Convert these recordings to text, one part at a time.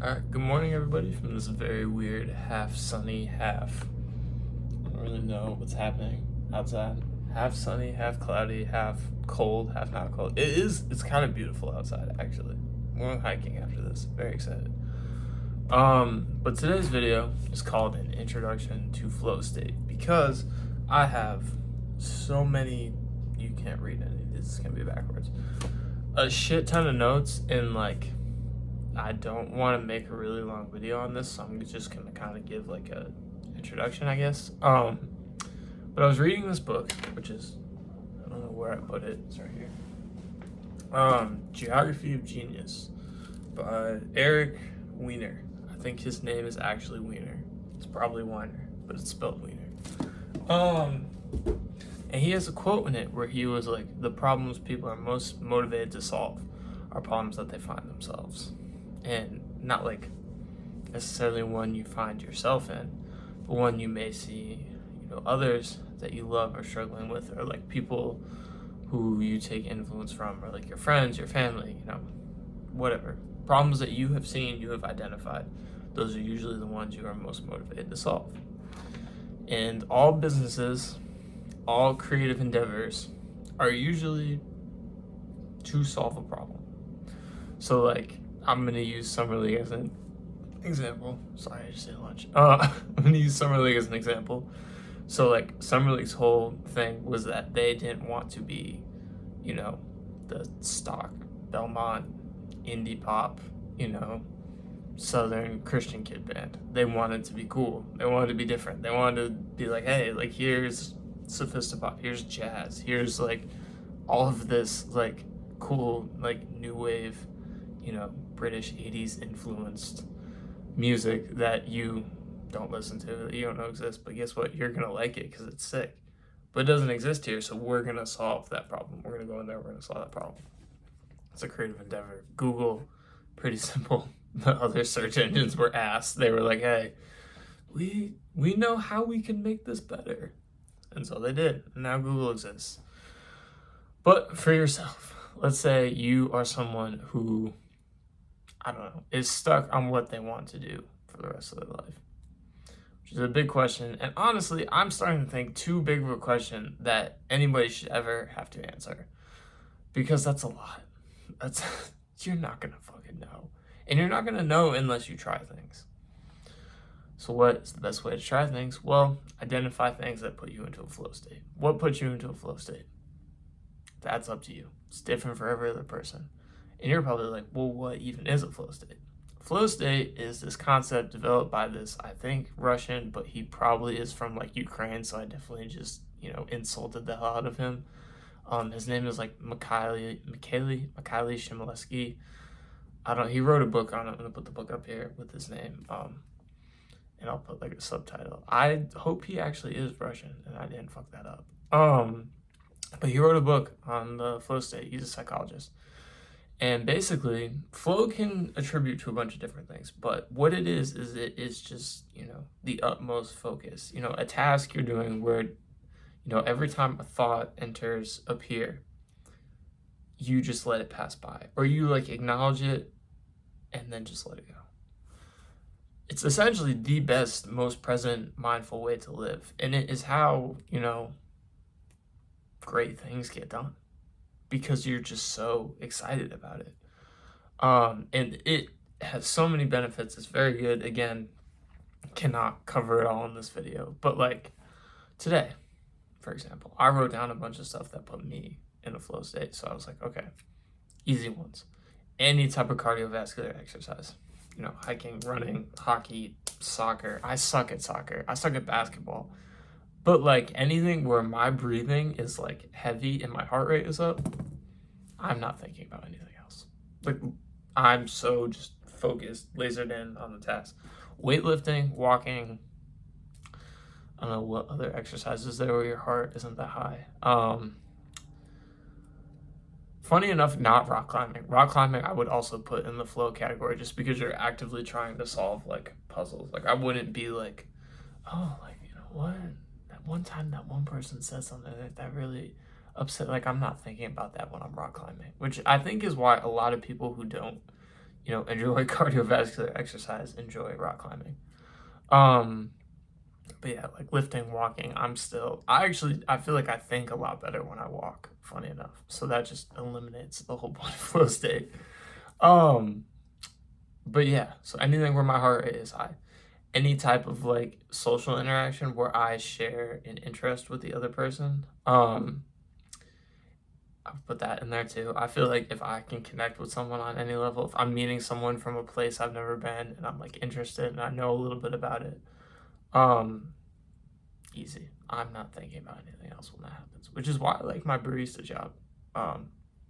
Alright, good morning everybody from this very weird half sunny, half I don't really know what's happening outside. Half sunny, half cloudy, half cold, half not cold. It's kind of beautiful outside actually. We're going hiking after this. Very excited. But today's video is called an introduction to flow state because I have so many, you can't read any, this is gonna be backwards. A shit ton of notes and I don't want to make a really long video on this, so I'm just gonna kind of give like a introduction, I guess. But I was reading this book, which is, I don't know where I put it. It's right here. Geography of Genius by Eric Weiner. I think his name is actually Weiner. It's probably Weiner, but it's spelled Weiner. And he has a quote in it where he was like, "The problems people are most motivated to solve are problems that they find themselves." And not like necessarily one you find yourself in, but one you may see, others that you love are struggling with, or like people who you take influence from, or like your friends, your family, whatever. Problems that you have seen, you have identified, those are usually the ones you are most motivated to solve. And all businesses, all creative endeavors are usually to solve a problem. So like, I'm gonna use Summer League as an example. Sorry, I just ate lunch. I'm gonna use Summer League as an example. So like, Summer League's whole thing was that they didn't want to be, the stock Belmont indie pop, Southern Christian kid band. They wanted to be cool. They wanted to be different. They wanted to be like, hey, like here's Sophistopop, here's jazz, here's like all of this like cool like new wave, British 80s influenced music that you don't listen to, that you don't know exists, but guess what? You're gonna like it because it's sick. But it doesn't exist here, so we're gonna solve that problem. We're gonna go in there, we're gonna solve that problem. It's a creative endeavor. Google, pretty simple. The other search engines were asked. They were like, hey, we know how we can make this better. And so they did. And now Google exists. But for yourself, let's say you are someone who, I don't know, is stuck on what they want to do for the rest of their life, which is a big question. And honestly, I'm starting to think too big of a question that anybody should ever have to answer, because that's a lot. You're not going to fucking know. And you're not going to know unless you try things. So what is the best way to try things? Well, identify things that put you into a flow state. What puts you into a flow state? That's up to you. It's different for every other person. And you're probably like, well, what even is a flow state? Flow state is this concept developed by this, I think, Russian, but he probably is from like Ukraine, so I definitely just, insulted the hell out of him. His name is like Mikhaili Shimoleski. He wrote a book on it. I'm gonna put the book up here with his name. And I'll put like a subtitle. I hope he actually is Russian and I didn't fuck that up. But he wrote a book on the flow state. He's a psychologist. And basically, flow can attribute to a bunch of different things. But what it is it is just, the utmost focus. A task you're doing where, every time a thought enters up here, you just let it pass by. Or you like acknowledge it and then just let it go. It's essentially the best, most present, mindful way to live. And it is how, great things get done, because you're just so excited about it. And it has so many benefits. It's very good. Again, cannot cover it all in this video. But like today, for example, I wrote down a bunch of stuff that put me in a flow state. So I was like, okay, easy ones. Any type of cardiovascular exercise. Hiking, running, hockey, soccer. I suck at soccer. I suck at basketball. But like anything where my breathing is like heavy and my heart rate is up, I'm not thinking about anything else. Like I'm so just focused, lasered in on the task. Weightlifting, walking. I don't know what other exercises there where your heart isn't that high. Funny enough, not rock climbing. Rock climbing I would also put in the flow category, just because you're actively trying to solve like puzzles. Like I wouldn't be like, oh, like, what? That one time that one person said something that really upset. Like I'm not thinking about that when I'm rock climbing, which I think is why a lot of people who don't, enjoy cardiovascular exercise, enjoy rock climbing. But yeah, like lifting, walking, I feel like I think a lot better when I walk, funny enough. So that just eliminates the whole point of flow state. Um, but yeah, so anything where my heart rate is high, any type of like social interaction where I share an interest with the other person, I'll put that in there too. I feel like if I can connect with someone on any level, if I'm meeting someone from a place I've never been and I'm like interested and I know a little bit about it, easy. I'm not thinking about anything else when that happens, which is why I like my barista job.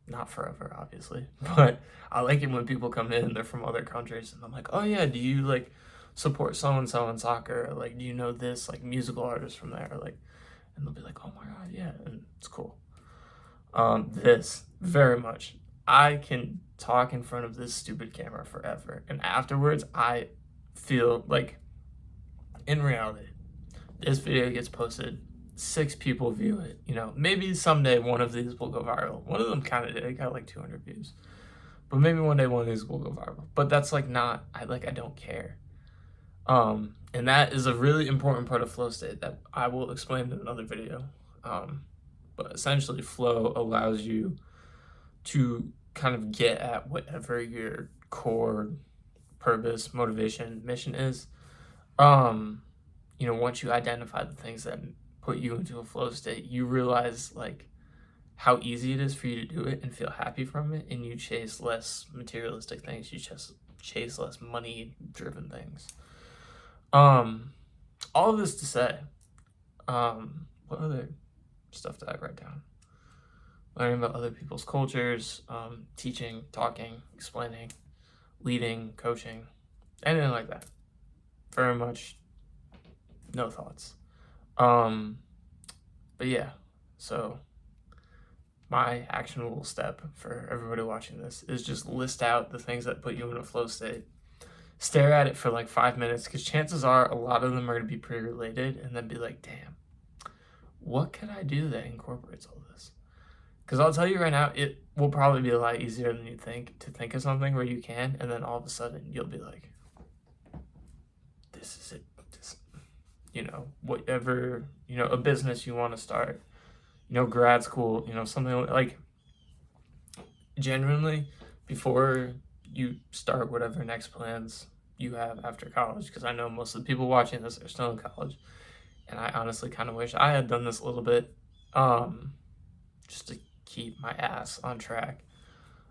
Not forever, obviously, but I like it when people come in, they're from other countries, and I'm like, oh yeah, do you like support so and so in soccer? Or, like, do you know this like musical artist from there? Like, and they'll be like, oh my god, yeah, and it's cool. This very much. I can talk in front of this stupid camera forever, and afterwards, I feel like, in reality, this video gets posted, 6 people view it. Maybe someday one of these will go viral. One of them kind of did. It got like 200 views. But maybe one day one of these will go viral. But that's like not, I don't care. And that is a really important part of flow state that I will explain in another video. But essentially flow allows you to kind of get at whatever your core purpose, motivation, mission is. Once you identify the things that put you into a flow state, you realize like how easy it is for you to do it and feel happy from it, and you chase less materialistic things. You just chase less money-driven things. All of this to say, what other stuff did I write down? Learning about other people's cultures, teaching, talking, explaining, leading, coaching, anything like that. Very much no thoughts. But yeah, so my actionable step for everybody watching this is just list out the things that put you in a flow state. Stare at it for like 5 minutes, because chances are a lot of them are going to be pretty related, and then be like, damn, what could I do that incorporates all this? Because I'll tell you right now, it will probably be a lot easier than you think to think of something where you can, and then all of a sudden you'll be like, this is it. Whatever, a business you want to start, grad school, something like, genuinely, before you start whatever next plans you have after college, because I know most of the people watching this are still in college, and I honestly kind of wish I had done this a little bit, just to keep my ass on track.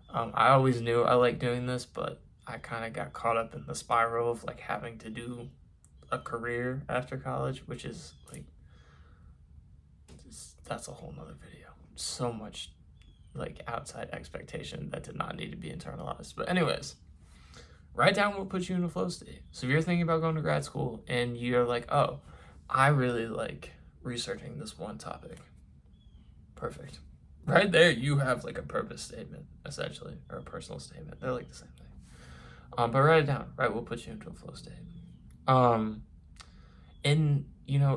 I always knew I liked doing this, but I kind of got caught up in the spiral of like having to do a career after college, which is like, that's a whole nother video. So much like outside expectation that did not need to be internalized. But anyways, write down what puts you in a flow state. So if you're thinking about going to grad school and you're like, oh, I really like researching this one topic, perfect. Right there, you have like a purpose statement, essentially, or a personal statement. They're like the same thing. But write it down. Right, what puts you into a flow state. And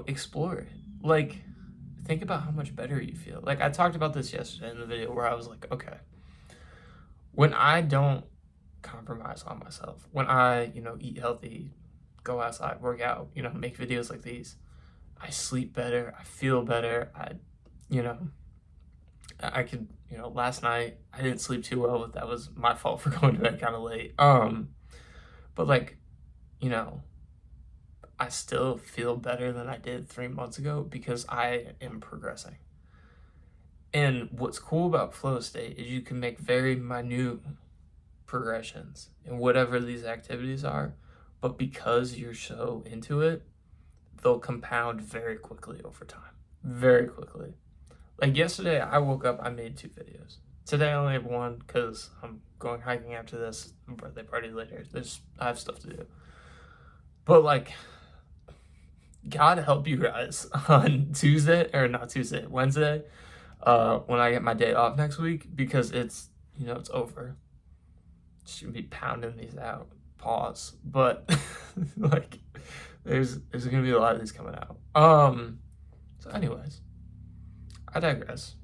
explore it. Like, think about how much better you feel. Like, I talked about this yesterday in the video where I was like, okay, when I don't compromise on myself, when I eat healthy, go outside, work out, make videos like these, I sleep better, I feel better. I could, last night I didn't sleep too well, but that was my fault for going to bed kind of late. But like, I still feel better than I did 3 months ago because I am progressing. And what's cool about flow state is you can make very minute progressions in whatever these activities are, but because you're so into it, they'll compound very quickly over time. Very quickly. Like yesterday, I woke up, I made 2 videos. Today I only have 1 because I'm going hiking after this, birthday party later. I have stuff to do. But like, God help you guys on Wednesday, when I get my day off next week, because it's over. Just gonna be pounding these out. Pause. But like, there's gonna be a lot of these coming out. So anyways, I digress.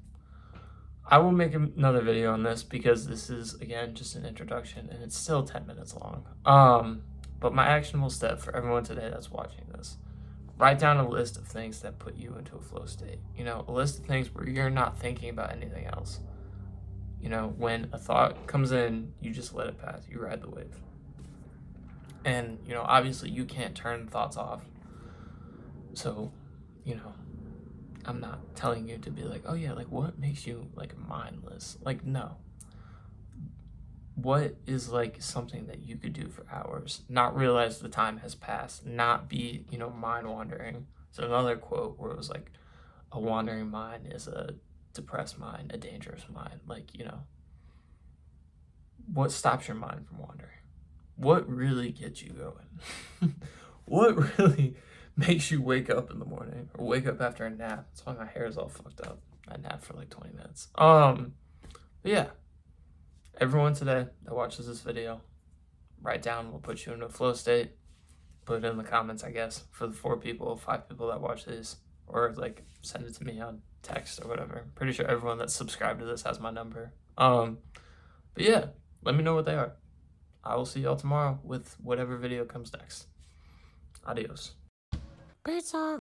I will make another video on this because this is, again, just an introduction and it's still 10 minutes long. But my actionable step for everyone today that's watching this, write down a list of things that put you into a flow state. You know, a list of things where you're not thinking about anything else. You know, when a thought comes in, you just let it pass. You ride the wave. And, you know, obviously you can't turn thoughts off. So, you know, I'm not telling you to be like, oh yeah, like what makes you like mindless? Like, no. What is like something that you could do for hours, not realize the time has passed, not be, you know, mind wandering. So another quote where it was like, a wandering mind is a depressed mind, a dangerous mind. Like, you know, what stops your mind from wandering? What really gets you going? What really makes you wake up in the morning or wake up after a nap? That's why my hair is all fucked up. I napped for like 20 minutes. But yeah, everyone today that watches this video, write down what puts you into a flow state. Put it in the comments, I guess, for the 5 people that watch this, or like send it to me on text or whatever. Pretty sure everyone that's subscribed to this has my number. But yeah, let me know what they are. I will see y'all tomorrow with whatever video comes next. Adios. Pizza.